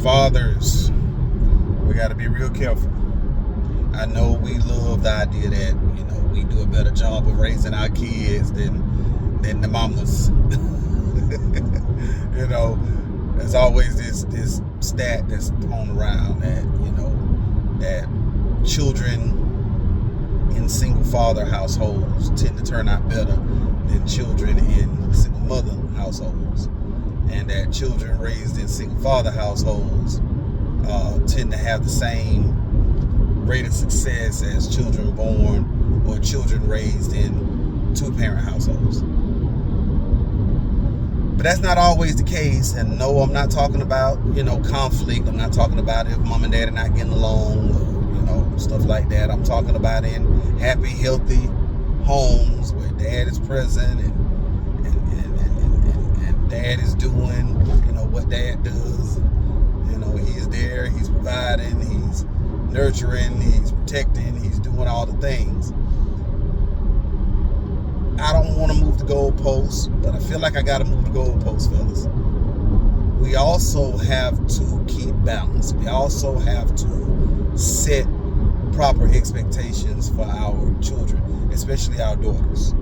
Fathers, we got to be real careful. I know we love the idea that, we do a better job of raising our kids than the mamas. There's always this stat that's thrown around that, that children in single father households tend to turn out better than children in single mother households. And that children raised in single father households tend to have the same rate of success as children born or children raised in two-parent households. But that's not always the case. And no, I'm not talking about, conflict. I'm not talking about if mom and dad are not getting along or, stuff like that. I'm talking about in happy, healthy homes where dad is present and dad is doing, what dad does. He's there, he's providing, he's nurturing, he's protecting, he's doing all the things. I don't want to move the goalposts, but I feel like I got to move the goalposts, fellas. We also have to keep balance. We also have to set proper expectations for our children, especially our daughters.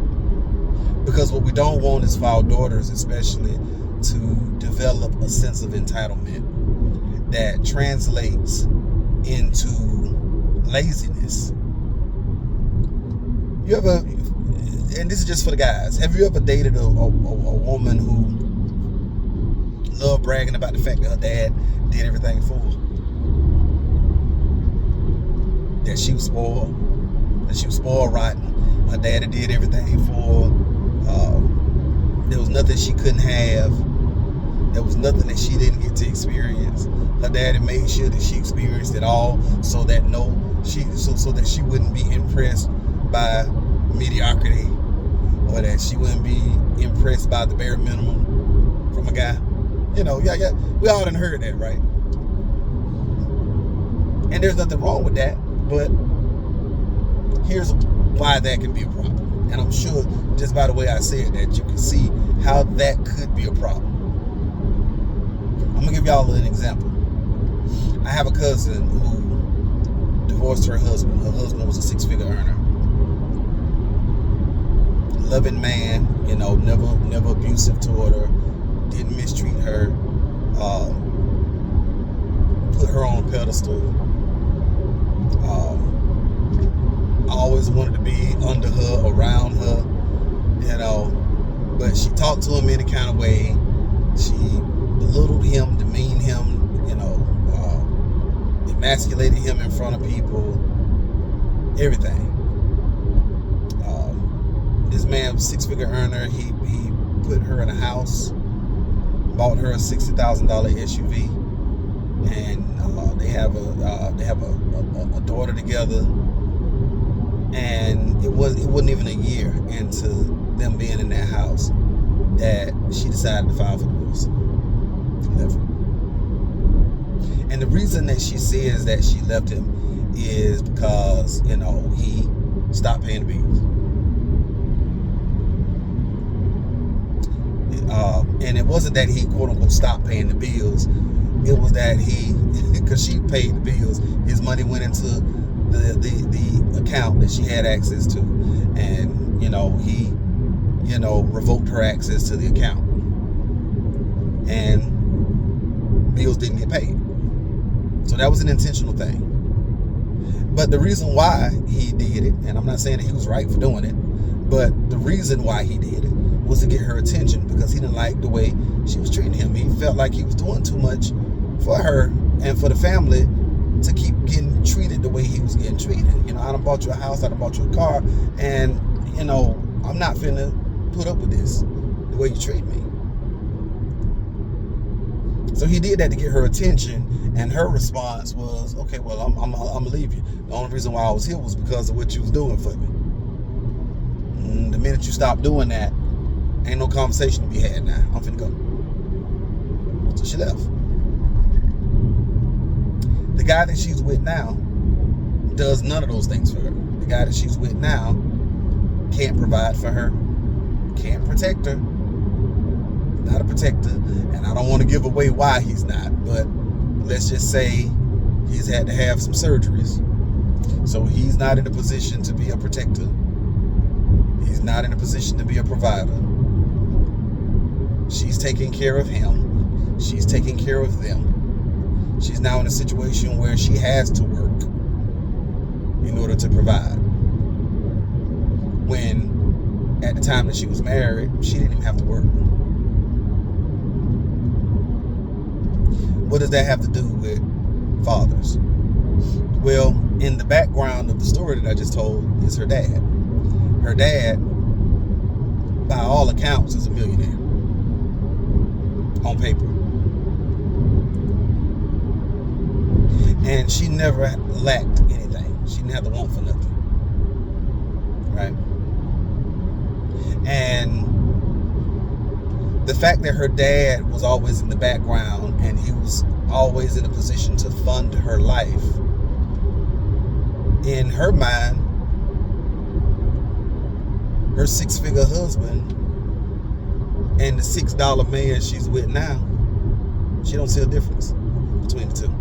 Because what we don't want is for our daughters, especially, to develop a sense of entitlement that translates into laziness. You ever, and this is just for the guys, have you ever dated a woman who loved bragging about the fact that her dad did everything for her? That she was spoiled rotten. Her daddy did everything for her. There was nothing she couldn't have. There was nothing that she didn't get to experience. Her daddy made sure that she experienced it all, so that so that she wouldn't be impressed by mediocrity, or that she wouldn't be impressed by the bare minimum from a guy. Yeah, we all done heard that, right? And there's nothing wrong with that, but here's why that can be a problem. And I'm sure just by the way I said that, you can see how that could be a problem. I'm gonna give y'all an example. I have a cousin who divorced her husband. Her husband was a six-figure earner. Loving man, never abusive toward her, didn't mistreat her, put her on a pedestal, always wanted to be under her, around her, but she talked to him in a kind of way. She belittled him, demeaned him, emasculated him in front of people, everything. This man was a six-figure earner. He put her in a house, bought her a $60,000 SUV, and they have a daughter together. And it wasn't even a year into them being in that house that she decided to file for divorce. Left him. And the reason that she says that she left him is because, he stopped paying the bills. And it wasn't that he, quote unquote, stopped paying the bills. It was that because she paid the bills, his money went into the account that she had access to. And, he, revoked her access to the account. And bills didn't get paid. So that was an intentional thing. But the reason why he did it, and I'm not saying that he was right for doing it, but the reason why he did it was to get her attention, because he didn't like the way she was treating him. He felt like he was doing too much for her and for the family to keep getting treated the way he was getting treated. I done bought you a house, I done bought you a car, and, I'm not finna put up with this, the way you treat me. So he did that to get her attention, and her response was, okay, well, I'm gonna leave you. The only reason why I was here was because of what you was doing for me. The minute you stop doing that, ain't no conversation to be had now. I'm finna go. So she left. The guy that she's with now does none of those things for her. The guy that she's with now can't provide for her, can't protect her, not a protector, and I don't want to give away why he's not, but let's just say he's had to have some surgeries. So he's not in a position to be a protector. He's not in a position to be a provider. She's taking care of him. She's taking care of them. She's now in a situation where she has to work in order to provide. When at the time that she was married, she didn't even have to work. What does that have to do with fathers? Well, in the background of the story that I just told is her dad. Her dad, by all accounts, is a millionaire on paper. And she never lacked anything. She didn't have to want for nothing. Right? And the fact that her dad was always in the background and he was always in a position to fund her life, in her mind, her six-figure husband and the $6 man she's with now, she don't see a difference between the two.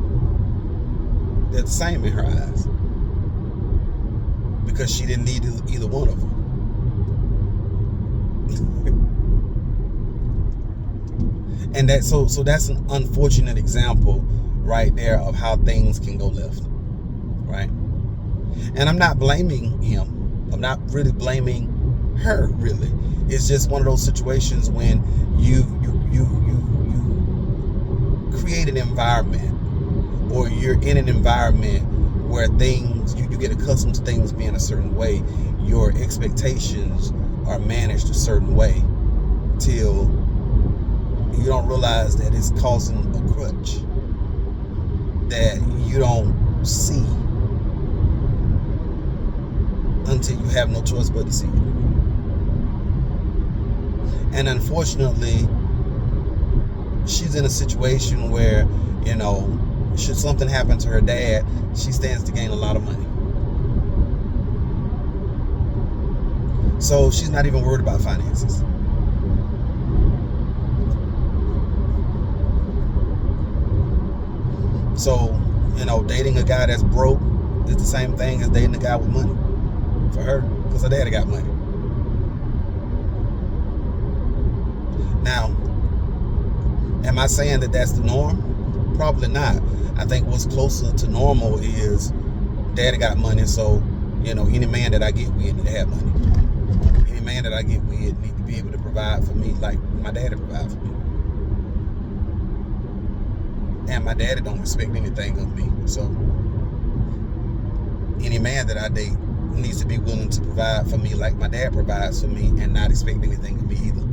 They're the same in her eyes because she didn't need either one of them. And that so that's an unfortunate example right there of how things can go left, right? And I'm not blaming him. I'm not really blaming her, really. It's just one of those situations when you create an environment, or you're in an environment where things, you get accustomed to things being a certain way. Your expectations are managed a certain way till you don't realize that it's causing a crutch that you don't see until you have no choice but to see it. And unfortunately, she's in a situation where, you know, should something happen to her dad, she stands to gain a lot of money. So she's not even worried about finances. So, you know, dating a guy that's broke is the same thing as dating a guy with money for her, because her daddy got money. Now, am I saying that that's the norm? Probably not. I think what's closer to normal is daddy got money, so, you know, any man that I get with need to have money. Any man that I get with need to be able to provide for me like my daddy provides for me. And my daddy don't expect anything of me. So any man that I date needs to be willing to provide for me like my dad provides for me and not expect anything of me either.